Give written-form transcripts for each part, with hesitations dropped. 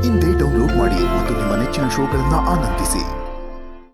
ಇಂದೇ ಡೌನ್ಲೋಡ್ ಮಾಡಿ ಮತ್ತು ನಿಮ್ಮ ನೆಚ್ಚಿನ ಶೋಗಳನ್ನ ಆನಂದಿಸಿ.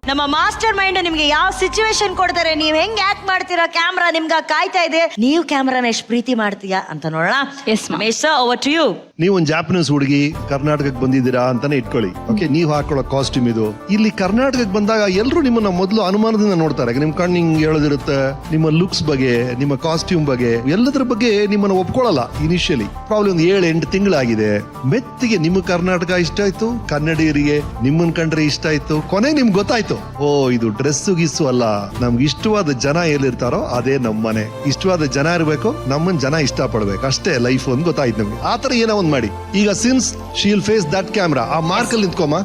ನಮ್ಮ ಮಾಸ್ಟರ್ ಮೈಂಡ್ ನಿಮ್ಗೆ ಯಾವ ಸಿಚುವೇಶನ್ ಕೊಡ್ತಾರೆ, ನೀವ್ ಹೆಂಗ್ ಆಕ್ಟ್ ಮಾಡ್ತೀರಾ, ಕ್ಯಾಮ್ರಾ ನಿಮ್ಗ ಕಾಯ್ತಾ ಇದೆ, ನೀವು ಕ್ಯಾಮ್ರಾನ ಎಷ್ಟು ಪ್ರೀತಿ ಮಾಡ್ತೀಯಾ ಅಂತ ನೋಡೋಣ. Yes Mahesh, over to you. ನೀವು ಒಂದು ಜಾಪನೀಸ್ ಹುಡುಗಿ ಕರ್ನಾಟಕಕ್ಕೆ ಬಂದಿದ್ದೀರಾ ಅಂತಾನೆ ಇಟ್ಕೊಳ್ಳಿ. ಓಕೆ, ನೀವು ಹಾಕೊಳ್ಳೋ ಕಾಸ್ಟ್ಯೂಮ್ ಇದು. ಇಲ್ಲಿ ಕರ್ನಾಟಕಕ್ಕೆ ಬಂದಾಗ ಎಲ್ಲರೂ ನಿಮ್ಮನ್ನ ಮೊದಲು ಅನುಮಾನದಿಂದ ನೋಡ್ತಾರೆ. ನಿಮ್ ಕಣ್ಣು ಹಿಂಗ್ ಹೇಳೋದಿರುತ್ತೆ, ನಿಮ್ಮ ಲುಕ್ಸ್ ಬಗ್ಗೆ, ನಿಮ್ಮ ಕಾಸ್ಟ್ಯೂಮ್ ಬಗ್ಗೆ, ಎಲ್ಲದರ ಬಗ್ಗೆ ನಿಮ್ಮನ್ನ ಒಪ್ಕೊಳ್ಳಲ್ಲ ಇನಿಷಿಯಲಿ. ಪ್ರಾಬ್ಲಮ್ ಒಂದು 7-8 ತಿಂಗಳಾಗಿದೆ. ಮೆತ್ತಿಗೆ ನಿಮ್ಮ ಕರ್ನಾಟಕ ಇಷ್ಟ ಆಯ್ತು, ಕನ್ನಡಿಗರಿಗೆ ನಿಮ್ಮನ್ ಕಂಡ್ರೆ ಇಷ್ಟ ಆಯ್ತು. ಕೊನೆಗೆ ನಿಮ್ಗೆ ಗೊತ್ತಾಯ್ತು, ಓ ಇದು ಡ್ರೆಸ್ಸು ಗಿಸ್ಸು ಅಲ್ಲ, ನಮ್ಗೆ ಇಷ್ಟವಾದ ಜನ ಎಲ್ಲಿರ್ತಾರೋ ಅದೇ ನಮ್ಮನೆ. ಇಷ್ಟವಾದ ಜನ ಇರ್ಬೇಕು, ನಮ್ಮನ್ ಜನ ಇಷ್ಟ ಪಡ್ಬೇಕು, ಅಷ್ಟೇ ಲೈಫ್ ಅಂತ ಗೊತ್ತಾಯ್ತು ನಮ್ಗೆ. ಆತರ ಏನೋ ಒಂದ್ ಮಾಡಿ. ಈಗ since Sheel face that camera, ಆ ಮಾರ್ಕ್ ಅಲ್ಲಿ ನಿಂತ್ಕೊಮ್ಮ.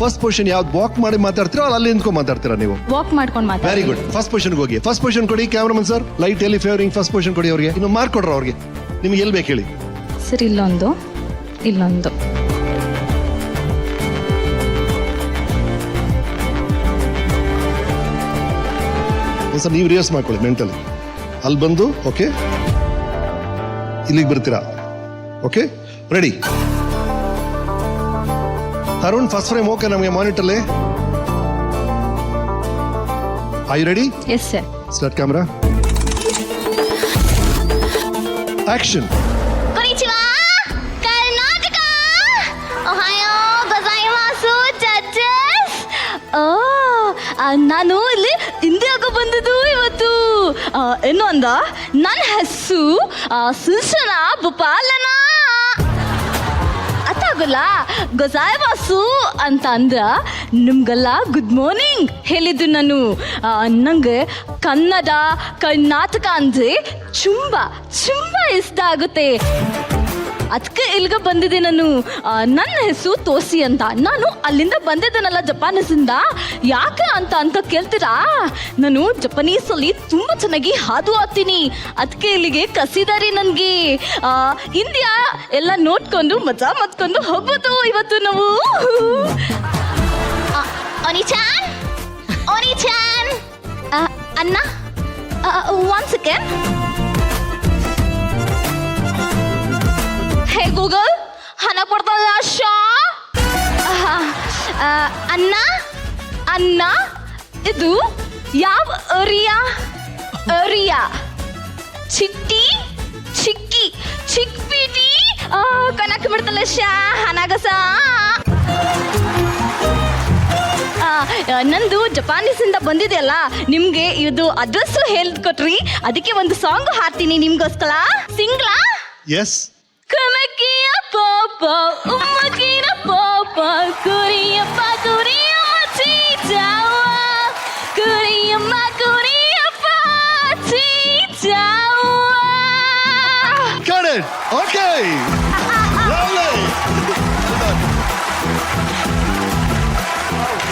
ಫಸ್ಟ್ ಪೊಸಿಷನ್ ಯಾವ್ದು ವಾಕ್ ಮಾಡಿ ಮಾತಾಡ್ತೀರೋ ಅಲ್ಲಿ ನಿಂತ್ಕೊಂಡ್ ಮಾತಾಡ್ತೀರಾ ನೀವು? ವಾಕ್ ಮಾಡ್ಕೊಂಡು ಮಾತಾಡಿ. Very good. ಫಸ್ಟ್ ಪೊಸಿಷನ್ ಹೋಗಿ. ಫಸ್ಟ್ ಪೊಸಿಷನ್ ಕೊಡಿ ಕ್ಯಾಮ್ರಾಮನ್ ಸರ್. ಲೈಟ್ ಎಲ್ಲಿ ಫೇವರಿಂಗ್ ಫಸ್ಟ್ ಪೊಸಿಷನ್ ಕೊಡಿ ಅವ್ರಿಗೆ. ಇನ್ನು ಮಾರ್ಕ್ ಕೊಡ್ರ ಅವ್ರಿಗೆ. ನಿಮ್ಗೆ ಎಲ್ಲಿ ಬೇಕು ಹೇಳಿ ಸರ್. ಇಲ್ಲೊಂದು, ಇಲ್ಲೊಂದು. ಸರ್ ನೀವು ರಿಹರ್ಸ್ ಮಾಡ್ಕೊಳ್ಳಿ ಮೆಂಟಲಿ. ಅಲ್ಲಿ ಬಂದು ಓಕೆ, ಇಲ್ಲಿಗೆ ಬರ್ತೀರಾ. Okay, ready. Tarun first frame okay ನಮಗೆ ಮಾನಿಟರ್ಲಿ. Are you ready? Yes sir. Start camera, action. ನಾನು ಇಲ್ಲಿ ಇಂಡಿಯಾಗ ಬಂದಿದ್ದು ಇವತ್ತು. ಏನು ಅಂದ, ನನ್ನ ಹೆಸರು ಸುಲ್ಸನ ಭೂಪಾಲನ ಅತ್ತಾಗಲ್ಲ ಗೊಸಾಯ ಬಾಸು ಅಂತ ಅಂದ್ರ ನಿಮ್ಗೆಲ್ಲ ಗುಡ್ ಮಾರ್ನಿಂಗ್ ಹೇಳಿದ್ದು ನಾನು. ನಂಗೆ ಕನ್ನಡ ಕರ್ನಾಟಕ ಅಂದ್ರೆ ತುಂಬಾ ಇಷ್ಟ ಆಗುತ್ತೆ. ಅದಕ್ಕೆ ಇಲ್ಲಿಗೆ ಬಂದಿದ್ದೆ ನಾನು. ನನ್ನ ಹೆಸರು ತೋಸಿ ಅಂತ. ನಾನು ಅಲ್ಲಿಂದ ಬಂದಿದ್ದೇನಲ್ಲ ಜಪಾನೀಸಿಂದ. ಯಾಕೆ ಅಂತ ಕೇಳ್ತೀರಾ? ನಾನು ಜಪಾನೀಸಲ್ಲಿ ತುಂಬ ಚೆನ್ನಾಗಿ ಹಾದು ಹಾಡ್ತೀನಿ. ಅದಕ್ಕೆ ಇಲ್ಲಿಗೆ ಕಸಿದಾರಿ ನನಗೆ. ಇಂಡಿಯಾ ಎಲ್ಲ ನೋಡ್ಕೊಂಡು ಮಜಾ ಮಾಡ್ಕೊಂಡು ಹೋಗ್ಬೋದು ಇವತ್ತು ನಾವು. ಒನಿಚಾನ್ ಅಣ್ಣ, 1 ಸೆಕೆಂಡ್. ಹೇ ಗೂಗಲ್, ಹಣ ಕೊಡ್ತದ ಶಾ. ಅನ್ನ ಇದು ಯಾವ ಏರಿಯಾ? ಚಿಟ್ಟಿ, ಚಿಕ್ಕಿ, ಚಿಕ್ಪೀಟಿ ಕನಕ್ ಬಿಡ್ತಲ್ಲ ಶಾ ಹಣಗಸ. ನಂದು ಜಪಾನೀಸಿಂದ ಬಂದಿದೆಯಲ್ಲ, ನಿಮ್ಗೆ ಇದು ಅಡ್ರೆಸ್ ಹೇಳ್ಕೊಟ್ರಿ. ಅದಕ್ಕೆ ಒಂದು ಸಾಂಗ್ ಹಾಡ್ತೀನಿ ನಿಮ್ಗೋಸ್ಕರ. ಸಿಂಗ್ಲಾ? ಎಸ್. ಕಮಕಿಯ ಪಾಪ ಉಮ್ಮಕಿನ ಪಾಪ ಕುರಿಯಪ್ಪ ಕುರಿಯಮ್ಮ ಚೀಚಾವ ಕುರಿಯಮ್ಮ ಕುರಿಯಪ್ಪ ಚೀಚಾವ. Got it. Okay.